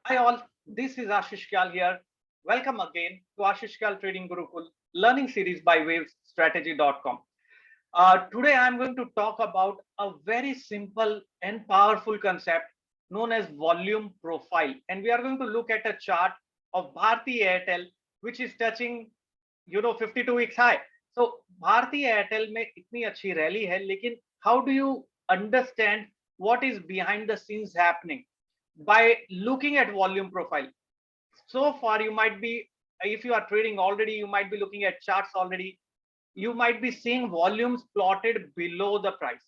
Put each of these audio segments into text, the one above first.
Hi all, this is Ashish Kyal here. Welcome again to Ashish Kyal Trading Gurukul learning series by wavesstrategy.com. Today I am going to talk about a very simple and powerful concept known as volume profile, and we are going to look at a chart of Bharti Airtel which is touching 52 weeks high. So Bharti Airtel में इतनी अच्छी rally है, लेकिन how do you understand what is behind the scenes happening? By looking at volume profile. So far you might be, if you are trading already, you might be looking at charts already. You might be seeing volumes plotted below the price.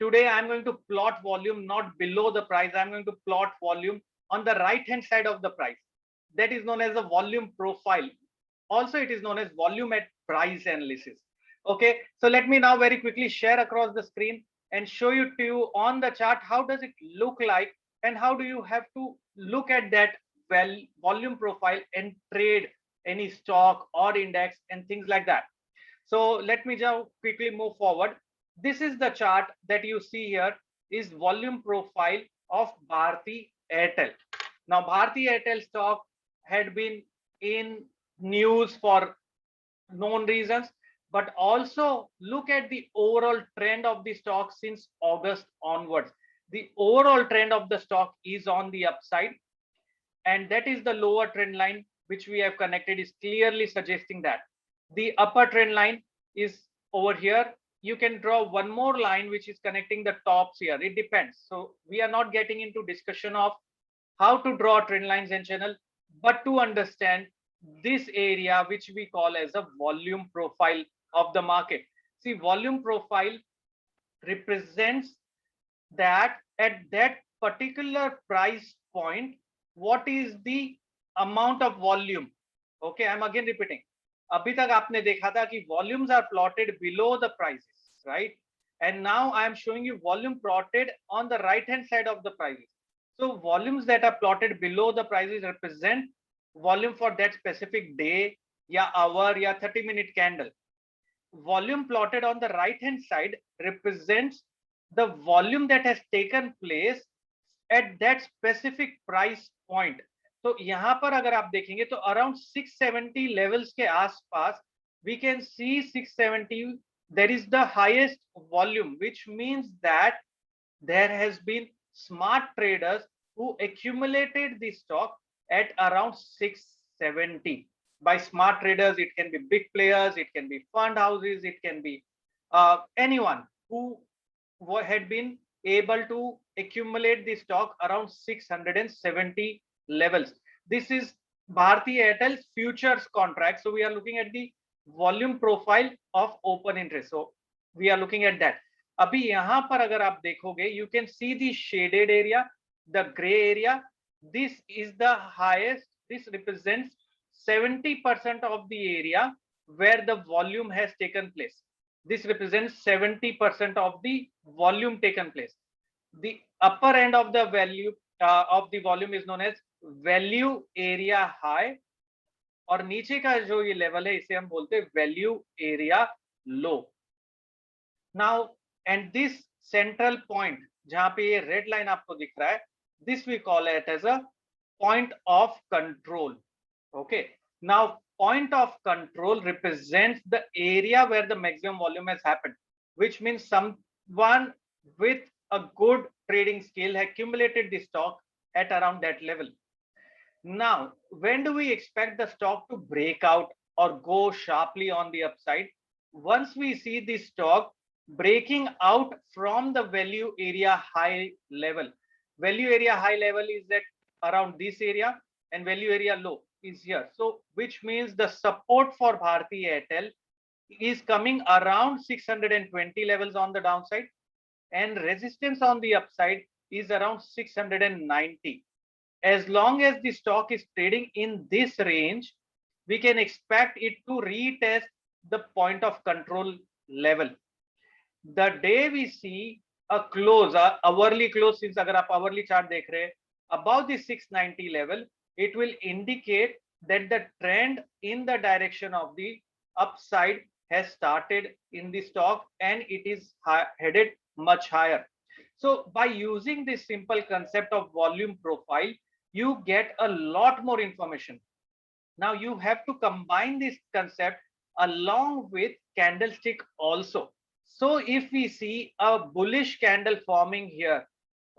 Today I'm going to plot volume not below the price. I'm going to plot volume on the right hand side of the price. That is known as a volume profile. Also it is known as volume at price analysis. Okay, so let me now very quickly share across the screen and show you to you on the chart how does it look like and how do you have to look at that volume profile and trade any stock or index and things like that. So let me just quickly move forward. This is the chart that you see here is volume profile of Bharti Airtel. Now Bharti Airtel stock had been in news for known reasons, but also look at the overall trend of the stock since August onwards. The overall trend of the stock is on the upside, and that is the lower trend line which we have connected is clearly suggesting that. The upper trend line is over here. You can draw one more line which is connecting the tops here. It depends. So we are not getting into discussion of how to draw trend lines and channel, but to understand this area which we call as a volume profile of the market. See, volume profile represents that at that particular price point, what is the amount of volume. Okay, I'm again repeating. अभी तक आपने देखा था कि volumes are plotted below the prices, right? And now I am showing you volume plotted on the right hand side of the prices. So volumes that are plotted below the prices represent volume for that specific day, या hour, या 30-minute candle. Volume plotted on the right hand side represents the volume that has taken place at that specific price point. तो यहाँ पर अगर आप देखेंगे तो around 670 levels के आसपास we can see 670 there is the highest volume, which means that there has been smart traders who accumulated the stock at around 670. By smart traders, it can be big players, it can be fund houses, it can be anyone who had been able to accumulate the stock around 670 levels. This is Bharti Airtel's futures contract. So we are looking at the volume profile of open interest. So we are looking at that. अभी यहाँ पर अगर आप देखोगे, you can see the shaded area, the gray area. This is the highest. This represents 70% of the area where the volume has taken place. This represents 70% of the volume taken place. The upper end of the value of the volume is known as value area high, और नीचे का जो ये level है इसे हम बोलते हैं value area low. Now, and this central point जहां पे ये red line आपको दिख रहा है, this we call it as a point of control. Okay. Now, point of control represents the area where the maximum volume has happened, which means someone with a good trading skill accumulated the stock at around that level. Now, when do we expect the stock to break out or go sharply on the upside? Once we see the stock breaking out from the value area high level. Value area high level is at around this area and value area low is here. So which means the support for Bharti Airtel is coming around 620 levels on the downside and resistance on the upside is around 690. As long as the stock is trading in this range, we can expect it to retest the point of control level. The day we see a close, a hourly close, since agar aap hourly chart dekh rahe above the 690 level, it will indicate that the trend in the direction of the upside has started in the stock and it is headed much higher. So by using this simple concept of volume profile, you get a lot more information. Now you have to combine this concept along with candlestick also. So if we see a bullish candle forming here,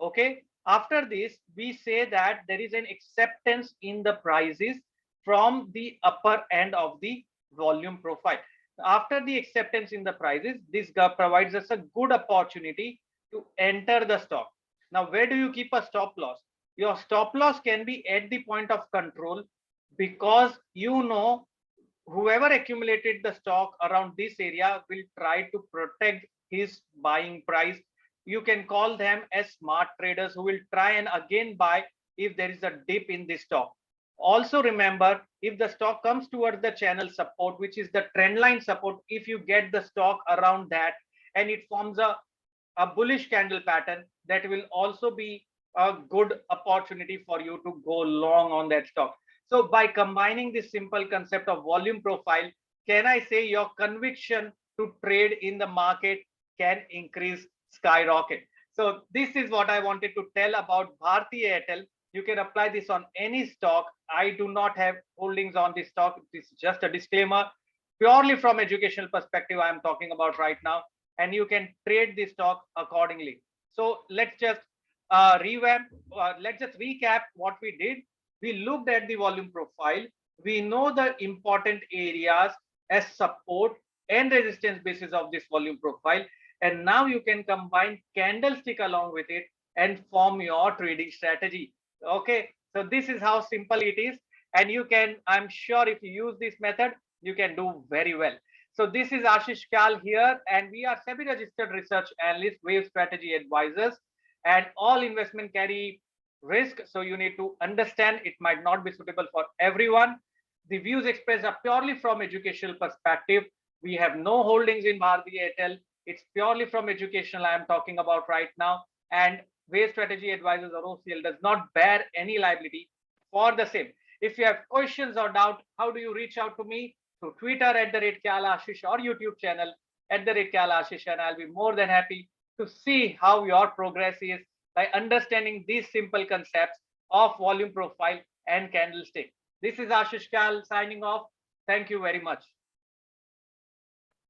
okay, after this we say that there is an acceptance in the prices from the upper end of the volume profile. After the acceptance in the prices, this provides us a good opportunity to enter the stock. Now where do you keep a stop loss? Your stop loss can be at the point of control, because you know whoever accumulated the stock around this area will try to protect his buying price. You can call them as smart traders who will try and again buy if there is a dip in the stock. Also remember, if the stock comes towards the channel support, which is the trend line support, if you get the stock around that and it forms a bullish candle pattern, that will also be a good opportunity for you to go long on that stock. So by combining this simple concept of volume profile, can I say your conviction to trade in the market can increase skyrocket. So this is what I wanted to tell about Bharti Airtel. You can apply this on any stock. I do not have holdings on this stock. This is just a disclaimer. Purely from educational perspective, I am talking about right now, and you can trade this stock accordingly. So let's just let's just recap what we did. We looked at the volume profile. We know the important areas as support and resistance basis of this volume profile. And now you can combine candlestick along with it and form your trading strategy. Okay, so this is how simple it is. And you can, I'm sure if you use this method, you can do very well. So this is Ashish Kyal here, and we are SEBI registered research analyst, Wave Strategy Advisors, and all investment carry risk. So you need to understand it might not be suitable for everyone. The views expressed are purely from educational perspective. We have no holdings in Bharti Airtel. It's purely from educational I am talking about right now. And Wave Strategy Advisors or OCL does not bear any liability for the same. If you have questions or doubt, how do you reach out to me? Through Twitter @KyalAshish or YouTube channel @KyalAshish, and I'll be more than happy to see how your progress is by understanding these simple concepts of volume profile and candlestick. This is Ashish Kyal signing off. Thank you very much.